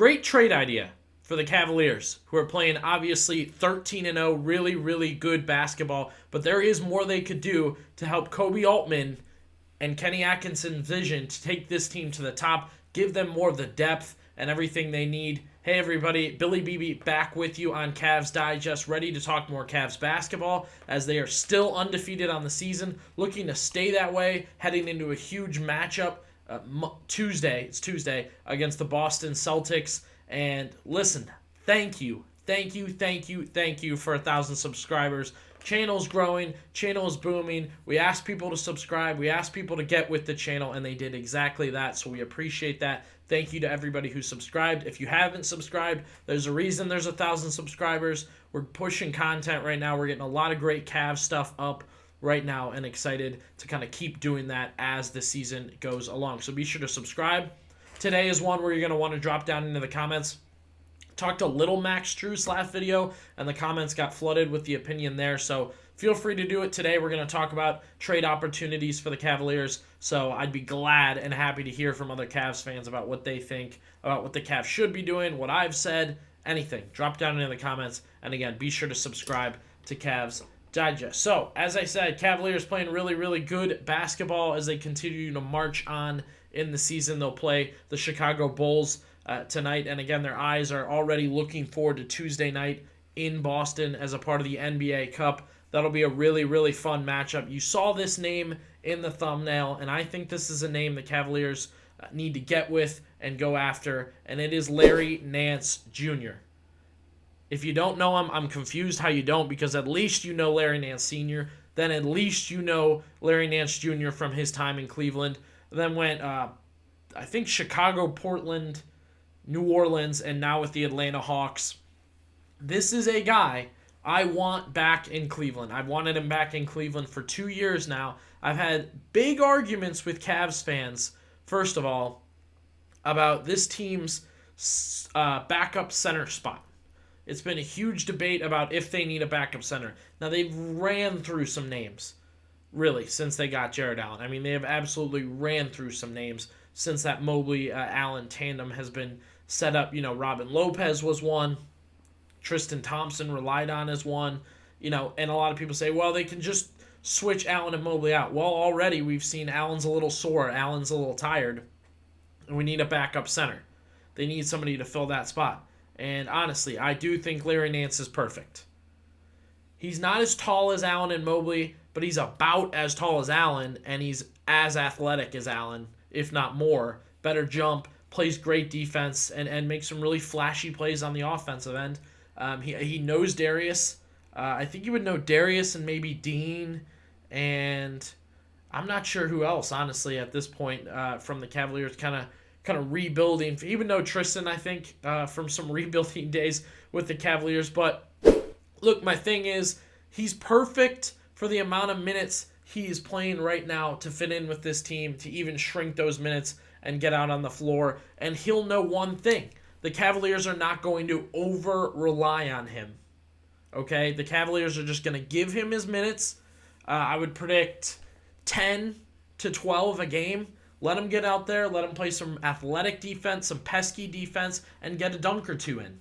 Great trade idea for the Cavaliers, who are playing obviously 13-0, really, really good basketball. But there is more they could do to help Koby Altman and Kenny Atkinson's vision to take this team to the top, give them more of the depth and everything they need. Hey everybody, Billy Beebe back with you on Cavs Digest, ready to talk more Cavs basketball as they are still undefeated on the season, looking to stay that way, heading into a huge matchup Tuesday against the Boston Celtics. And listen, thank you for 1,000 subscribers. Channel's growing, channel is booming. We asked people to subscribe, we asked people to get with the channel, and they did exactly that, so we appreciate that. Thank you to everybody who subscribed. If you haven't subscribed, there's a reason there's 1,000 subscribers. We're pushing content right now. We're getting a lot of great Cavs stuff up right now and excited to kind of keep doing that as the season goes along. So be sure to subscribe. Today is one where you're going to want to drop down into the comments. Talked to Little Max Strus last video, and the comments got flooded with the opinion there, so feel free to do it today. We're going to talk about trade opportunities for the Cavaliers, so I'd be glad and happy to hear from other Cavs fans about what they think, about what the Cavs should be doing, what I've said, anything. Drop down in the comments, and again, be sure to subscribe to Cavs Digest. So, as I said, Cavaliers playing really, really good basketball as they continue to march on in the season. They'll play the Chicago Bulls tonight, and again, their eyes are already looking forward to Tuesday night in Boston as a part of the NBA Cup. That'll be a really, really fun matchup. You saw this name in the thumbnail, and I think this is a name the Cavaliers need to get with and go after, and it is Larry Nance Jr. If you don't know him, I'm confused how you don't, because at least you know Larry Nance Sr., then at least you know Larry Nance Jr. from his time in Cleveland, then went, I think, Chicago, Portland, New Orleans, and now with the Atlanta Hawks. This is a guy I want back in Cleveland. I've wanted him back in Cleveland for 2 years now. I've had big arguments with Cavs fans, first of all, about this team's backup center spot. It's been a huge debate about if they need a backup center. Now, they've ran through some names, really, since they got Jarrett Allen. I mean, they have absolutely ran through some names since that Mobley-Allen tandem has been set up. You know, Robin Lopez was one. Tristan Thompson relied on as one. You know, and a lot of people say, well, they can just switch Allen and Mobley out. Well, already we've seen Allen's a little sore. Allen's a little tired. And we need a backup center. They need somebody to fill that spot. And honestly, I do think Larry Nance is perfect. He's not as tall as Allen and Mobley, but he's about as tall as Allen, and he's as athletic as Allen, if not more. Better jump, plays great defense, and makes some really flashy plays on the offensive end. He knows Darius. I think he would know Darius and maybe Dean, and I'm not sure who else, honestly, at this point from the Cavaliers kind of rebuilding. He would know Tristan, I think, from some rebuilding days with the Cavaliers. But look, my thing is, he's perfect for the amount of minutes he is playing right now to fit in with this team, to even shrink those minutes and get out on the floor. And he'll know one thing. The Cavaliers are not going to over-rely on him. Okay? The Cavaliers are just going to give him his minutes. I would predict 10 to 12 a game. Let him get out there. Let him play some athletic defense, some pesky defense, and get a dunk or two in.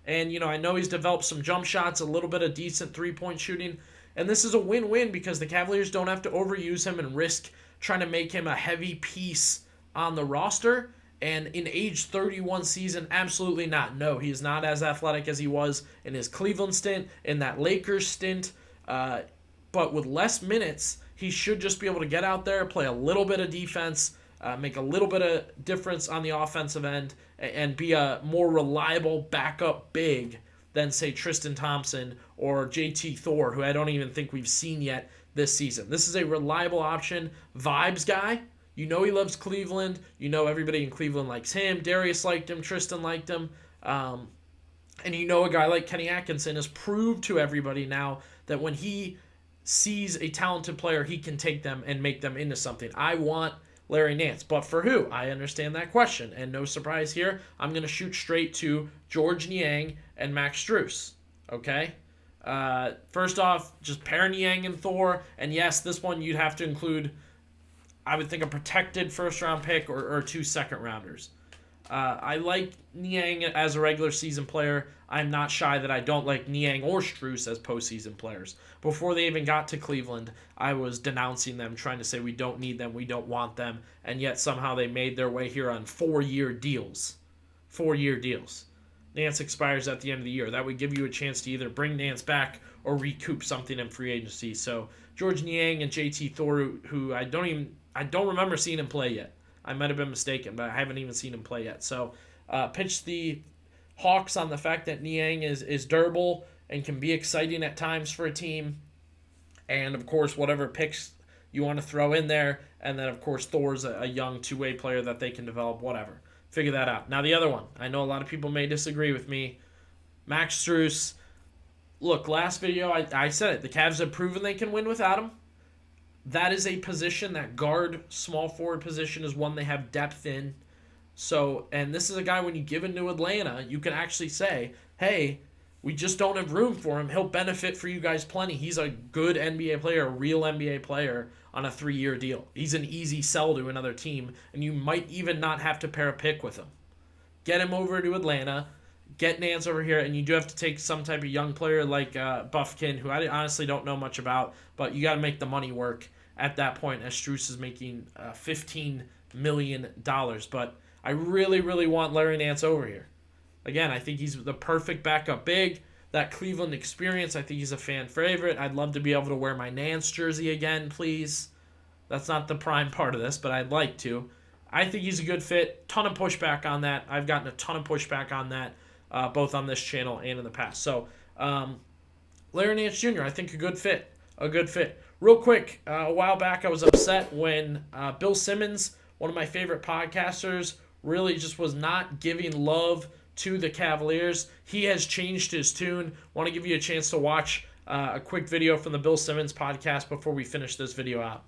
And, you know, I know he's developed some jump shots, a little bit of decent three-point shooting. And this is a win-win because the Cavaliers don't have to overuse him and risk trying to make him a heavy piece on the roster. And in age 31 season, absolutely not. No, he is not as athletic as he was in his Cleveland stint, in that Lakers stint. But with less minutes, he should just be able to get out there, play a little bit of defense, make a little bit of difference on the offensive end, and be a more reliable backup big than, say, Tristan Thompson or JT Thor, who I don't even think we've seen yet this season. This is a reliable option, vibes guy. You know he loves Cleveland. You know everybody in Cleveland likes him. Darius liked him. Tristan liked him. And you know a guy like Kenny Atkinson has proved to everybody now that when he sees a talented player, he can take them and make them into something. I want Larry Nance. But for who? I understand that question. And no surprise here, I'm going to shoot straight to George Niang and Max Strus. Okay? First off, just pair Niang and Thor. And yes, this one you'd have to include, I would think, a protected first-round pick or 2 second-rounders. I like Niang as a regular season player. I'm not shy that I don't like Niang or Strus as postseason players. Before they even got to Cleveland, I was denouncing them, trying to say we don't need them, we don't want them, and yet somehow they made their way here on 4-year deals. 4-year deals. Nance expires at the end of the year. That would give you a chance to either bring Nance back or recoup something in free agency. So George Niang and JT Thor, who I don't remember seeing him play yet. I might have been mistaken, but I haven't even seen him play yet. So pitch the Hawks on the fact that Niang is durable and can be exciting at times for a team. And, of course, whatever picks you want to throw in there. And then, of course, Thor's a young two-way player that they can develop, whatever. Figure that out. Now, the other one. I know a lot of people may disagree with me. Max Strus. Look, last video, I said it. The Cavs have proven they can win without him. That is a position, that guard, small forward position, is one they have depth in. So, and this is a guy, when you give him to Atlanta, you can actually say, hey, we just don't have room for him. He'll benefit for you guys plenty. He's a good NBA player, a real NBA player on a 3-year deal. He's an easy sell to another team, and you might even not have to pair a pick with him. Get him over to Atlanta, get Nance over here, and you do have to take some type of young player like Buffkin, who I honestly don't know much about, but you got to make the money work at that point, as Strus is making $15 million. But I really, really want Larry Nance over here. Again, I think he's the perfect backup big. That Cleveland experience, I think he's a fan favorite. I'd love to be able to wear my Nance jersey again, please. That's not the prime part of this, but I'd like to. I think he's a good fit. Ton of pushback on that. I've gotten a ton of pushback on that, both on this channel and in the past. So, Larry Nance Jr., I think a good fit. A good fit. Real quick, a while back I was upset when Bill Simmons, one of my favorite podcasters, really just was not giving love to the Cavaliers. He has changed his tune. Want to give you a chance to watch a quick video from the Bill Simmons podcast before we finish this video out.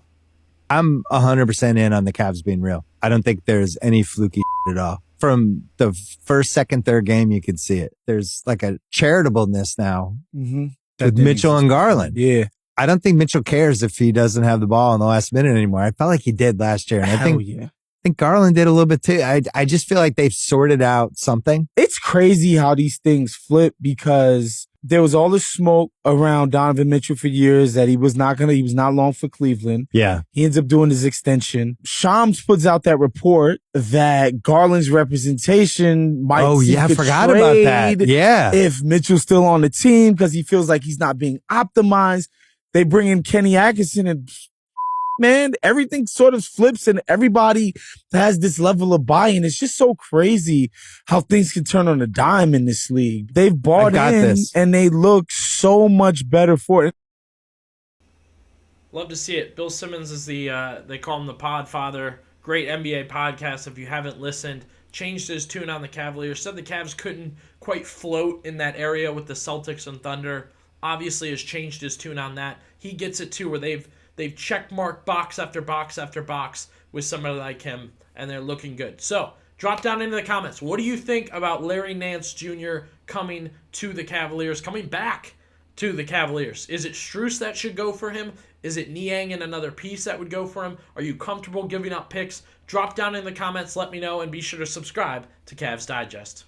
I'm 100% in on the Cavs being real. I don't think there's any fluky at all. From the first, second, third game, you can see it. There's like a charitableness now with Mitchell and Garland. Yeah. I don't think Mitchell cares if he doesn't have the ball in the last minute anymore. I felt like he did last year. And I think Garland did a little bit too. I just feel like they've sorted out something. It's crazy how these things flip, because there was all this smoke around Donovan Mitchell for years that he was not long for Cleveland. Yeah. He ends up doing his extension. Shams puts out that report that Garland's representation might seek a forgot trade about that. Yeah. if Mitchell's still on the team because he feels like he's not being optimized. They bring in Kenny Atkinson and man, everything sort of flips and everybody has this level of buy-in. It's just so crazy how things can turn on a dime in this league. They've bought in and they look so much better for it. Love to see it. Bill Simmons is they call him the pod father. Great NBA podcast. If you haven't listened, changed his tune on the Cavaliers. Said the Cavs couldn't quite float in that area with the Celtics and Thunder. Obviously has changed his tune on that. He gets it too, where they've checkmarked box after box after box with somebody like him, and they're looking good. So, drop down into the comments. What do you think about Larry Nance Jr. coming to the Cavaliers, coming back to the Cavaliers? Is it Strus that should go for him? Is it Niang and another piece that would go for him? Are you comfortable giving up picks? Drop down in the comments, let me know, and be sure to subscribe to Cavs Digest.